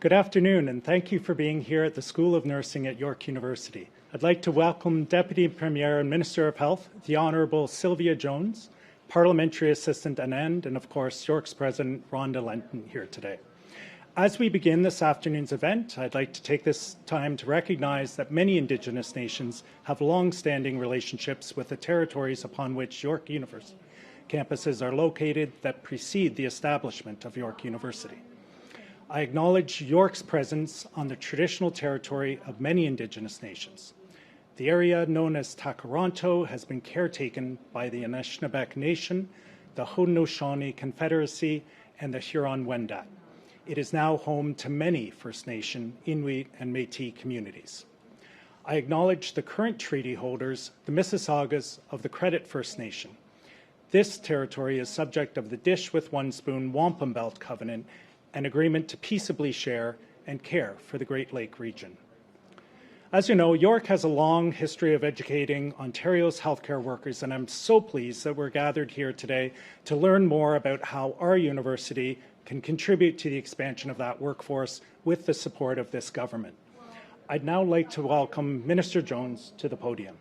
Good afternoon, and thank you for being here at the School of Nursing at York University. I'd like to welcome Deputy Premier and Minister of Health, the Honourable Sylvia Jones, Parliamentary Assistant Anand, and of course, York's President Rhonda Lenton here today. As we begin this afternoon's event, I'd like to take this time to recognise that many Indigenous nations have long-standing relationships with the territories upon which York University campuses are located that precede the establishment of York University. I acknowledge York's presence on the traditional territory of many Indigenous nations. The area known as Takaranto has been caretaken by the Anishinaabeg Nation, the Haudenosaunee Confederacy, and the Huron-Wendat. It is now home to many First Nation, Inuit, and Métis communities. I acknowledge the current treaty holders, the Mississaugas of the Credit First Nation. This territory is subject of the Dish with One Spoon Wampum Belt Covenant, an agreement to peaceably share and care for the Great Lake region. As you know, York has a long history of educating Ontario's healthcare workers, and I'm so pleased that we're gathered here today to learn more about how our university can contribute to the expansion of that workforce with the support of this government. I'd now like to welcome Minister Jones to the podium.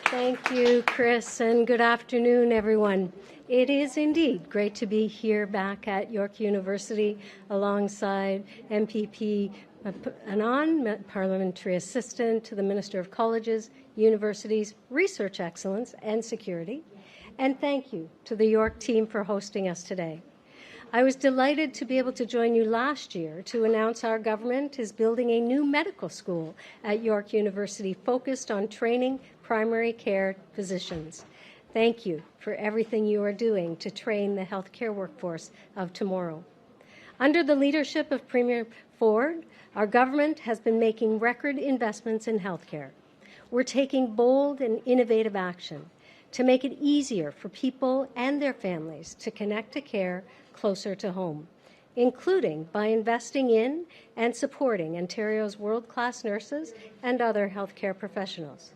Thank you, Chris, and good afternoon, everyone. It is indeed great to be here back at York University alongside MPP Anand, Parliamentary Assistant to the Minister of Colleges, Universities, Research Excellence and Security. And thank you to the York team for hosting us today. I was delighted to be able to join you last year to announce our government is building a new medical school at York University focused on training primary care physicians. Thank you for everything you are doing to train the healthcare workforce of tomorrow. Under the leadership of Premier Ford, our government has been making record investments in healthcare. We're taking bold and innovative action to make it easier for people and their families to connect to care closer to home, including by investing in and supporting Ontario's world-class nurses and other healthcare professionals.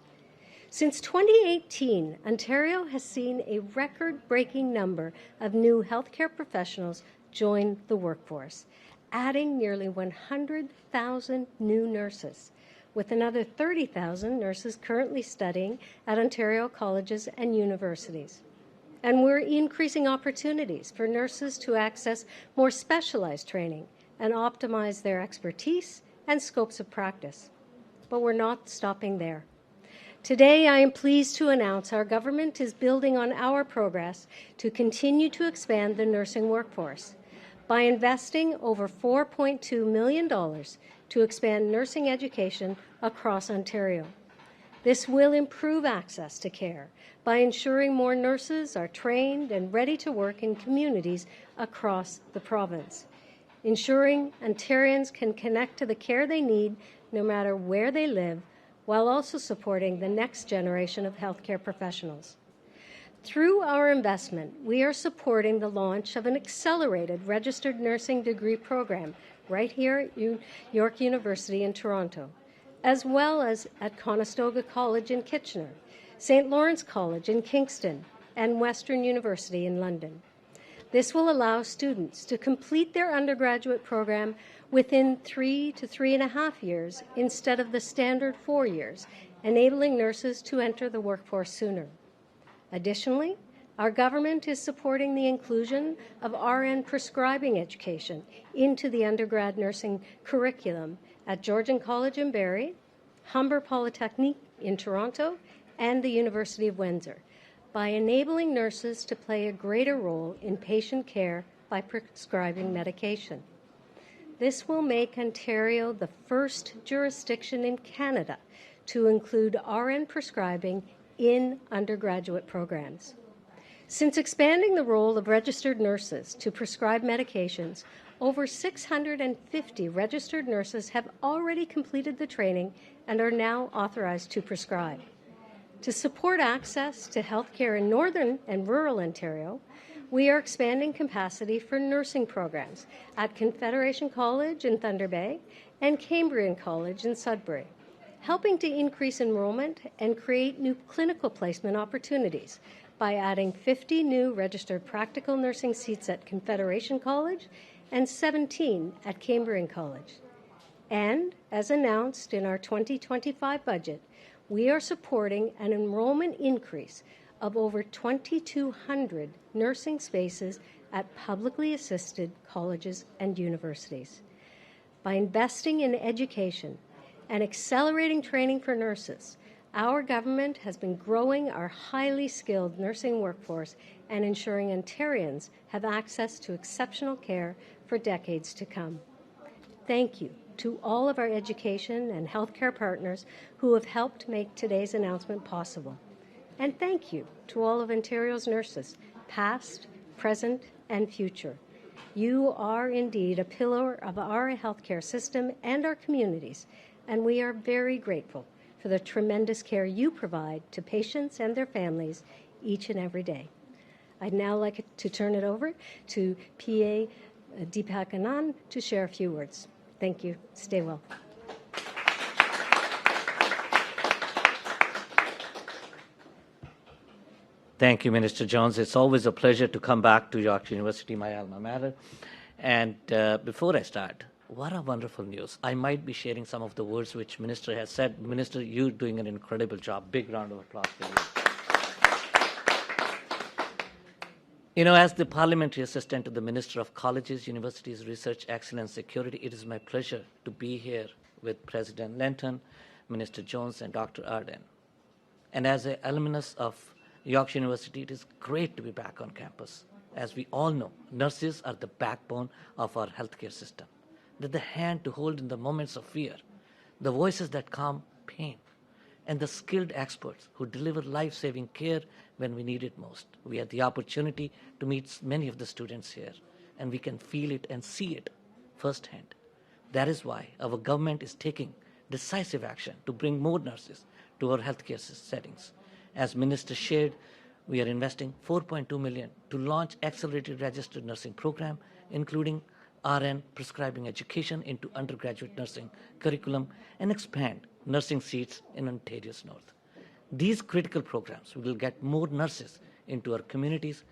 Since 2018, Ontario has seen a record-breaking number of new healthcare professionals join the workforce, adding nearly 100,000 new nurses, with another 30,000 nurses currently studying at Ontario colleges and universities. And we're increasing opportunities for nurses to access more specialized training and optimize their expertise and scopes of practice. But we're not stopping there. Today, I am pleased to announce our government is building on our progress to continue to expand the nursing workforce by investing over $4.2 million to expand nursing education across Ontario. This will improve access to care by ensuring more nurses are trained and ready to work in communities across the province, ensuring Ontarians can connect to the care they need no matter where they live, while also supporting the next generation of healthcare professionals. Through our investment, we are supporting the launch of an accelerated registered nursing degree program right here at York University in Toronto, as well as at Conestoga College in Kitchener, St. Lawrence College in Kingston, and Western University in London. This will allow students to complete their undergraduate program within 3 to 3.5 years instead of the standard 4 years, enabling nurses to enter the workforce sooner. Additionally, our government is supporting the inclusion of RN prescribing education into the undergrad nursing curriculum at Georgian College in Barrie, Humber Polytechnique in Toronto, and the University of Windsor, by enabling nurses to play a greater role in patient care by prescribing medication. This will make Ontario the first jurisdiction in Canada to include RN prescribing in undergraduate programs. Since expanding the role of registered nurses to prescribe medications, over 650 registered nurses have already completed the training and are now authorized to prescribe. To support access to healthcare in Northern and rural Ontario, we are expanding capacity for nursing programs at Confederation College in Thunder Bay and Cambrian College in Sudbury, helping to increase enrollment and create new clinical placement opportunities by adding 50 new registered practical nursing seats at Confederation College and 17 at Cambrian College. And, as announced in our 2025 budget, we are supporting an enrollment increase of over 2,200 nursing spaces at publicly assisted colleges and universities. By investing in education and accelerating training for nurses, our government has been growing our highly skilled nursing workforce and ensuring Ontarians have access to exceptional care for decades to come. Thank you to all of our education and healthcare partners who have helped make today's announcement possible. And thank you to all of Ontario's nurses, past, present, and future. You are indeed a pillar of our healthcare system and our communities, and we are very grateful for the tremendous care you provide to patients and their families each and every day. I'd now like to turn it over to PA Deepak Anand to share a few words. Thank you. Stay well. Thank you, Minister Jones. It's always a pleasure to come back to York University, my alma mater. And before I start, what a wonderful news. I might be sharing some of the words which Minister has said. Minister, you're doing an incredible job. Big round of applause for you. As the Parliamentary Assistant to the Minister of Colleges, Universities, Research, Excellence, Security, it is my pleasure to be here with President Lenton, Minister Jones, and Dr. Ardern. And as an alumnus of York University, it is great to be back on campus. As we all know, nurses are the backbone of our healthcare system. They're the hand to hold in the moments of fear, the voices that calm pain, and the skilled experts who deliver life-saving care when we need it most. We had the opportunity to meet many of the students here, and we can feel it and see it firsthand. That is why our government is taking decisive action to bring more nurses to our healthcare settings. As Minister shared, we are investing $4.2 million to launch accelerated registered nursing program, including RN prescribing education into undergraduate nursing curriculum and expand nursing seats in Ontario's north. These critical programs will get more nurses into our communities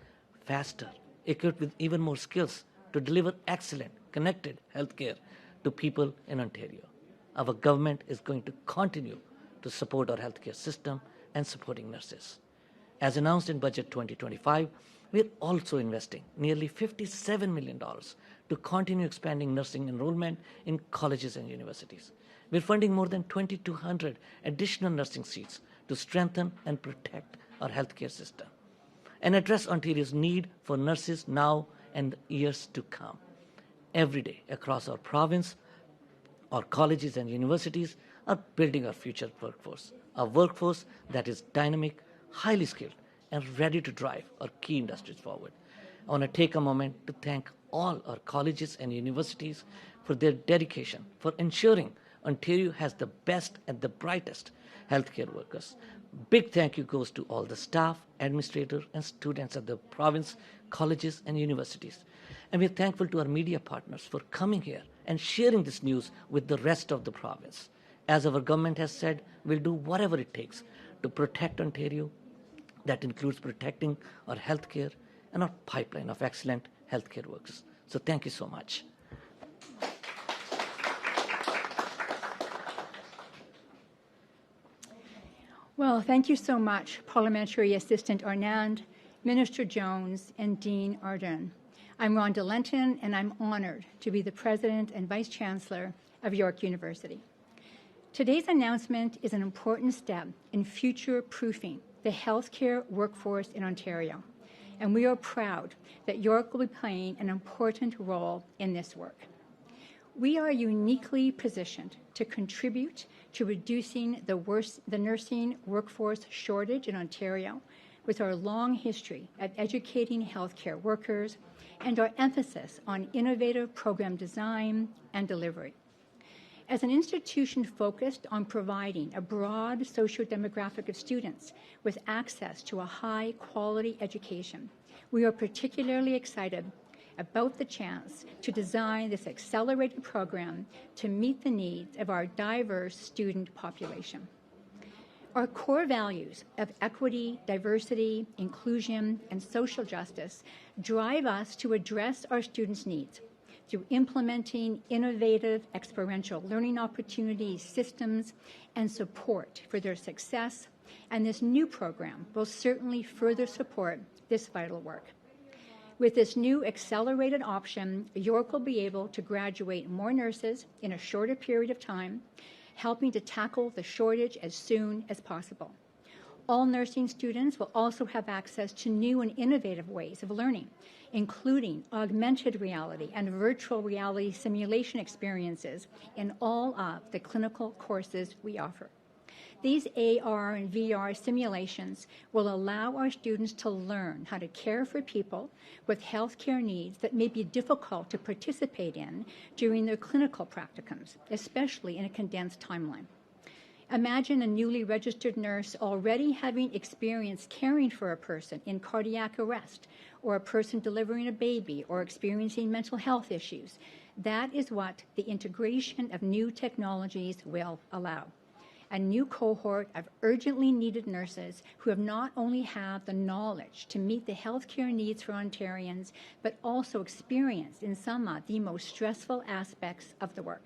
faster, equipped with even more skills to deliver excellent, connected healthcare to people in Ontario. Our government is going to continue to support our healthcare system and supporting nurses. As announced in Budget 2025, we're also investing nearly $57 million to continue expanding nursing enrollment in colleges and universities. We're funding more than 2,200 additional nursing seats to strengthen and protect our healthcare system and address Ontario's need for nurses now and years to come. Every day across our province, our colleges and universities are building our future workforce, a workforce that is dynamic, highly skilled, and ready to drive our key industries forward. I want to take a moment to thank all our colleges and universities for their dedication, for ensuring Ontario has the best and the brightest healthcare workers. Big thank you goes to all the staff, administrators, and students at the province, colleges, and universities. And we're thankful to our media partners for coming here and sharing this news with the rest of the province. As our government has said, we'll do whatever it takes to protect Ontario. That includes protecting our healthcare and our pipeline of excellent healthcare workers. So thank you so much. Well, thank you so much, Parliamentary Assistant Anand, Minister Jones, and Dean Ardern. I'm Rhonda Lenton, and I'm honored to be the President and Vice Chancellor of York University. Today's announcement is an important step in future-proofing the healthcare workforce in Ontario, and we are proud that York will be playing an important role in this work. We are uniquely positioned to contribute to reducing the nursing workforce shortage in Ontario with our long history of educating healthcare workers and our emphasis on innovative program design and delivery. As an institution focused on providing a broad socio-demographic of students with access to a high-quality education, we are particularly excited about the chance to design this accelerated program to meet the needs of our diverse student population. Our core values of equity, diversity, inclusion, and social justice drive us to address our students' needs through implementing innovative experiential learning opportunities, systems, and support for their success. And this new program will certainly further support this vital work. With this new accelerated option, York will be able to graduate more nurses in a shorter period of time, helping to tackle the shortage as soon as possible. All nursing students will also have access to new and innovative ways of learning, including augmented reality and virtual reality simulation experiences in all of the clinical courses we offer. These AR and VR simulations will allow our students to learn how to care for people with healthcare needs that may be difficult to participate in during their clinical practicums, especially in a condensed timeline. Imagine a newly registered nurse already having experience caring for a person in cardiac arrest, or a person delivering a baby, or experiencing mental health issues. That is what the integration of new technologies will allow. A new cohort of urgently needed nurses who have not only have the knowledge to meet the healthcare needs for Ontarians, but also experienced in some of the most stressful aspects of the work.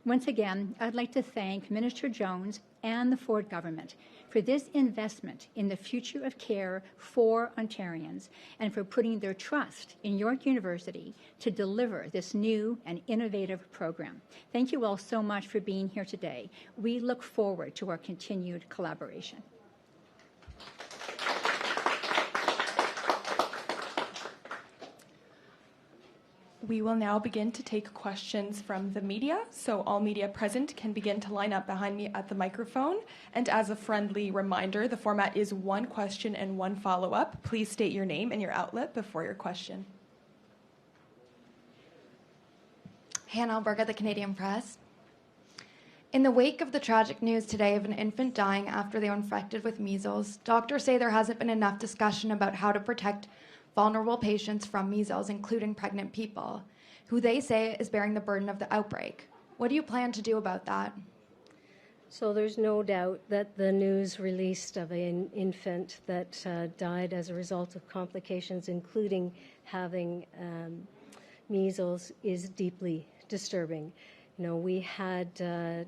Once again, I'd like to thank Minister Jones and the Ford government for this investment in the future of care for Ontarians and for putting their trust in York University to deliver this new and innovative program. Thank you all so much for being here today. We look forward to our continued collaboration. We will now begin to take questions from the media, so all media present can begin to line up behind me at the microphone. And as a friendly reminder, the format is one question and one follow-up. Please state your name and your outlet before your question. Hannah Alberga, the Canadian Press. In the wake of the tragic news today of an infant dying after they were infected with measles, doctors say there hasn't been enough discussion about how to protect vulnerable patients from measles, including pregnant people, who they say is bearing the burden of the outbreak. What do you plan to do about that? So there's no doubt that the news released of an infant that died as a result of complications, including having measles, is deeply disturbing. You know, we had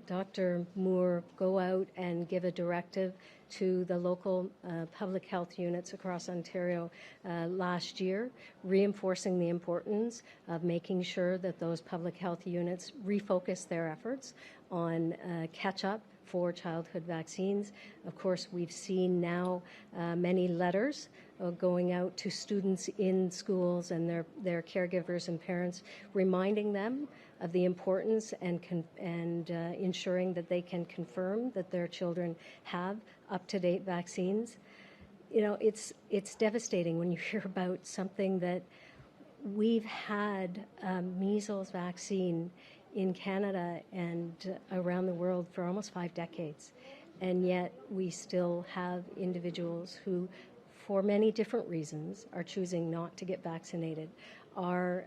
Dr. Moore go out and give a directive to the local public health units across Ontario last year, reinforcing the importance of making sure that those public health units refocus their efforts on catch-up for childhood vaccines. Of course, we've seen now many letters going out to students in schools and their caregivers and parents, reminding them of the importance and ensuring that they can confirm that their children have up-to-date vaccines. You know, it's devastating when you hear about something that we've had measles vaccine in Canada and around the world for almost 5 decades, and yet we still have individuals who, for many different reasons, are choosing not to get vaccinated. Our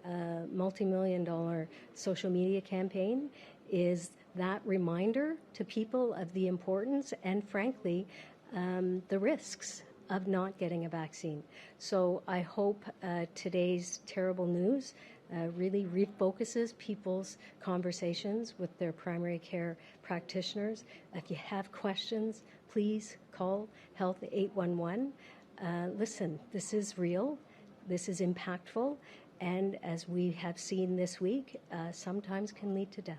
multi-million-dollar social media campaign is that reminder to people of the importance and, frankly, the risks of not getting a vaccine. So I hope today's terrible news really refocuses people's conversations with their primary care practitioners. If you have questions, please call Health 811. Listen, this is real, this is impactful, and as we have seen this week, sometimes can lead to death.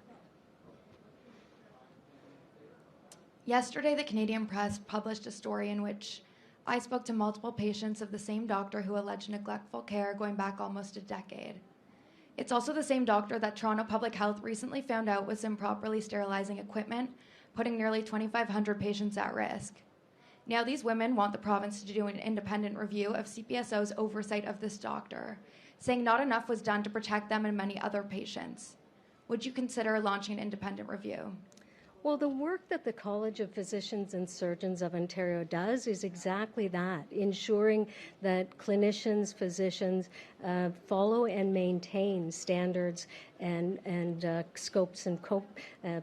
Yesterday, the Canadian Press published a story in which I spoke to multiple patients of the same doctor who alleged neglectful care going back almost a decade. It's also the same doctor that Toronto Public Health recently found out was improperly sterilizing equipment, putting nearly 2,500 patients at risk. Now these women want the province to do an independent review of CPSO's oversight of this doctor, saying not enough was done to protect them and many other patients. Would you consider launching an independent review? Well, the work that the College of Physicians and Surgeons of Ontario does is exactly that, ensuring that clinicians, physicians follow and maintain standards and scopes and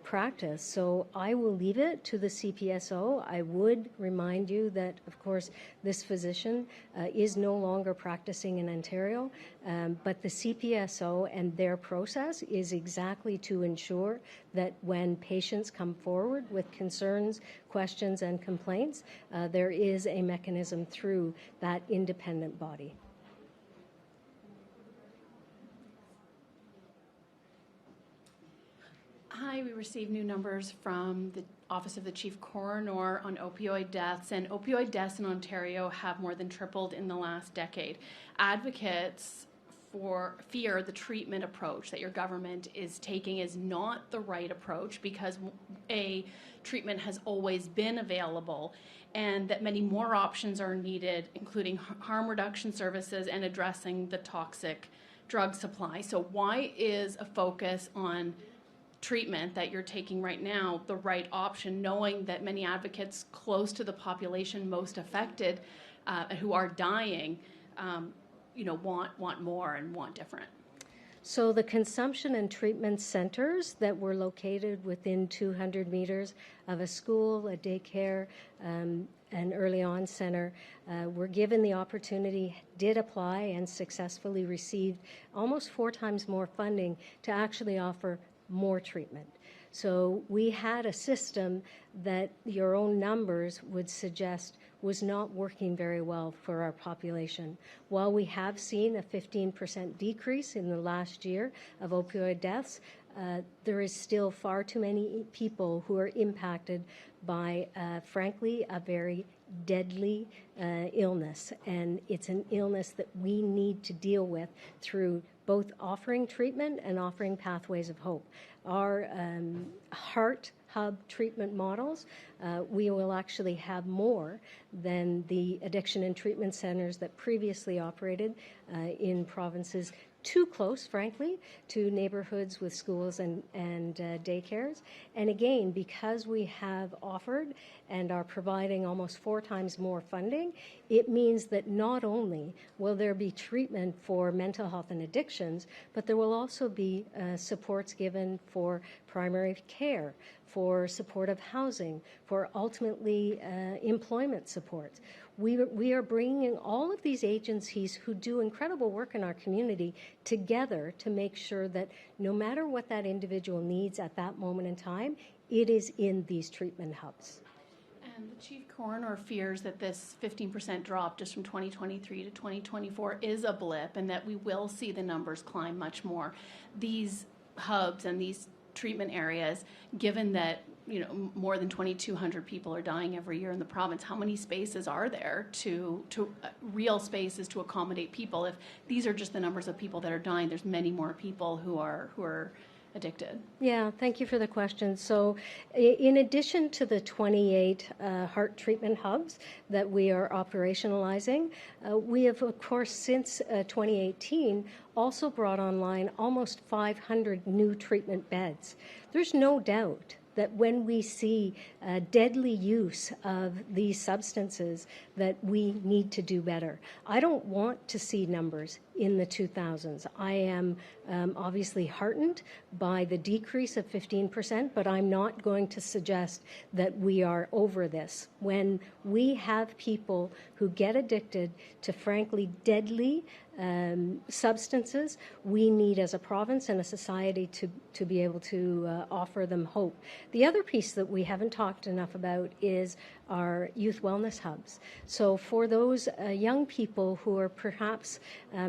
practice. So I will leave it to the CPSO. I would remind you that, of course, this physician is no longer practicing in Ontario, but the CPSO and their process is exactly to ensure that when patients come forward with concerns, questions, and complaints, there is a mechanism through that independent body. Hi, we received new numbers from the Office of the Chief Coroner on opioid deaths, and opioid deaths in Ontario have more than tripled in the last decade. Advocates fear the treatment approach that your government is taking is not the right approach because a treatment has always been available and that many more options are needed, including harm reduction services and addressing the toxic drug supply. So why is a focus on treatment that you're taking right now the right option, knowing that many advocates close to the population most affected who are dying want more and want different? So the consumption and treatment centers that were located within 200 meters of a school, a daycare, an early on center were given the opportunity, did apply, and successfully received almost 4 times more funding to actually offer more treatment. So we had a system that your own numbers would suggest was not working very well for our population. While we have seen a 15% decrease in the last year of opioid deaths, there is still far too many people who are impacted by, frankly, a very deadly illness. And it's an illness that we need to deal with through both offering treatment and offering pathways of hope. Our heart hub treatment models, we will actually have more than the addiction and treatment centers that previously operated in provinces too close, frankly, to neighborhoods with schools and daycares. And again, because we have offered and are providing almost 4 times more funding, it means that not only will there be treatment for mental health and addictions, but there will also be supports given for primary care, for supportive housing, for ultimately employment supports. We are bringing all of these agencies who do incredible work in our community together to make sure that no matter what that individual needs at that moment in time, it is in these treatment hubs. And the Chief Coroner fears that this 15% drop just from 2023 to 2024 is a blip and that we will see the numbers climb much more. These hubs and these treatment areas, given that more than 2,200 people are dying every year in the province, how many spaces are there to real spaces to accommodate people? If these are just the numbers of people that are dying, there's many more people who are addicted. Yeah, thank you for the question. So in addition to the 28 heart treatment hubs that we are operationalizing, we have, of course, since 2018, also brought online almost 500 new treatment beds. There's no doubt that when we see deadly use of these substances, that we need to do better. I don't want to see numbers in the 2000s. I am obviously heartened by the decrease of 15%, but I'm not going to suggest that we are over this. When we have people who get addicted to, frankly, deadly substances, we need as a province and a society to be able to offer them hope. The other piece that we haven't talked enough about is our youth wellness hubs. So for those young people who are perhaps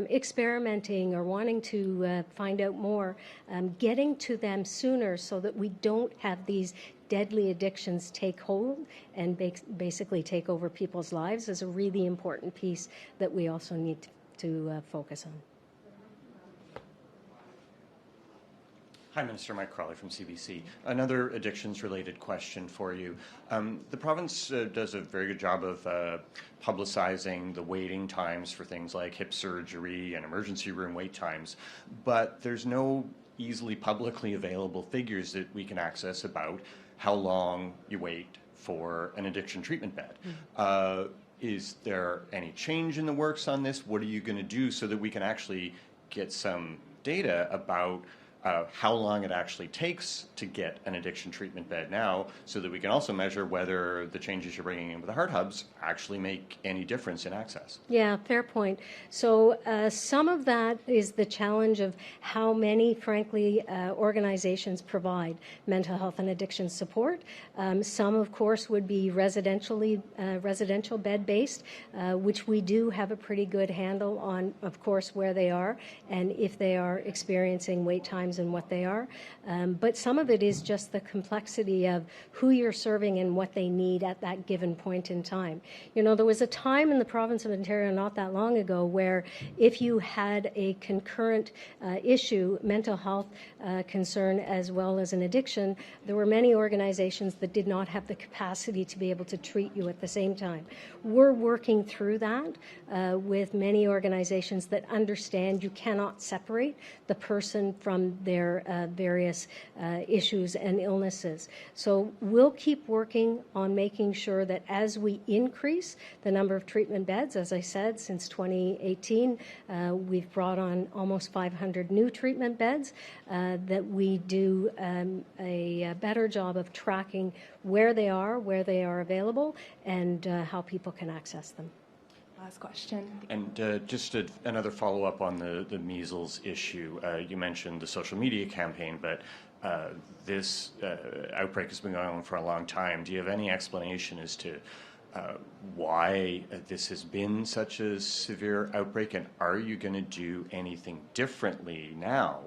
experimenting or wanting to find out more, getting to them sooner so that we don't have these deadly addictions take hold and basically take over people's lives is a really important piece that we also need to focus on. Hi, Minister Mike Crawley from CBC. Another addictions-related question for you. The province does a very good job of publicizing the waiting times for things like hip surgery and emergency room wait times, but there's no easily publicly available figures that we can access about how long you wait for an addiction treatment bed. Is there any change in the works on this? What are you going to do so that we can actually get some data about how long it actually takes to get an addiction treatment bed now, so that we can also measure whether the changes you're bringing in with the heart hubs actually make any difference in access. Yeah, fair point. So some of that is the challenge of how many, frankly, organizations provide mental health and addiction support. Some, of course, would be residential bed-based, which we do have a pretty good handle on, of course, where they are and if they are experiencing wait times and what they are. But some of it is just the complexity of who you're serving and what they need at that given point in time. You know, there was a time in the province of Ontario not that long ago where if you had a concurrent issue, mental health concern as well as an addiction, there were many organizations that did not have the capacity to be able to treat you at the same time. We're working through that with many organizations that understand you cannot separate the person from their various issues and illnesses. So we'll keep working on making sure that as we increase the number of treatment beds, as I said, since 2018, we've brought on almost 500 new treatment beds, that we do a better job of tracking where they are available, and how people can access them. Last question. And just another follow-up on the measles issue. You mentioned the social media campaign, but this outbreak has been going on for a long time. Do you have any explanation as to why this has been such a severe outbreak, and are you going to do anything differently now,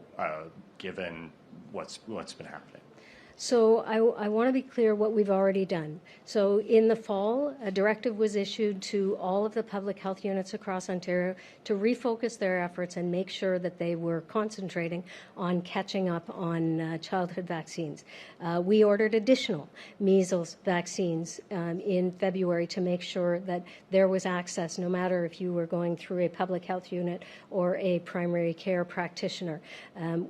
given what's been happening? So I want to be clear what we've already done. So in the fall, a directive was issued to all of the public health units across Ontario to refocus their efforts and make sure that they were concentrating on catching up on childhood vaccines. We ordered additional measles vaccines in February to make sure that there was access, no matter if you were going through a public health unit or a primary care practitioner.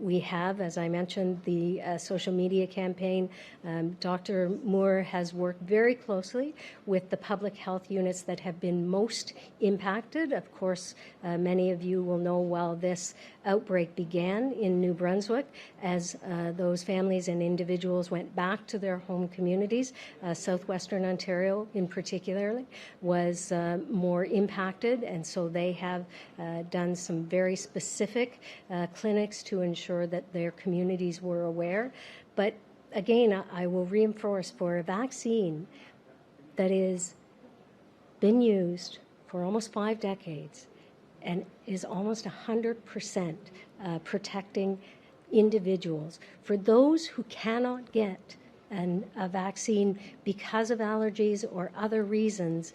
We have, as I mentioned, the social media campaign. Dr. Moore has worked very closely with the public health units that have been most impacted. Of course, many of you will know while this outbreak began in New Brunswick, as those families and individuals went back to their home communities, southwestern Ontario in particular was more impacted, and so they have done some very specific clinics to ensure that their communities were aware. But again, I will reinforce, for a vaccine that is been used for almost 5 decades and is almost 100% protecting individuals, for those who cannot get a vaccine because of allergies or other reasons,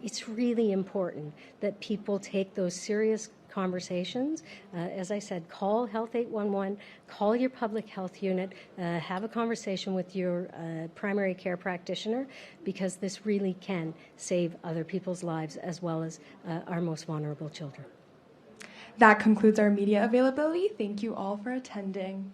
it's really important that people take those serious conversations. As I said, call Health 811, call your public health unit, have a conversation with your primary care practitioner, because this really can save other people's lives as well as our most vulnerable children. That concludes our media availability. Thank you all for attending.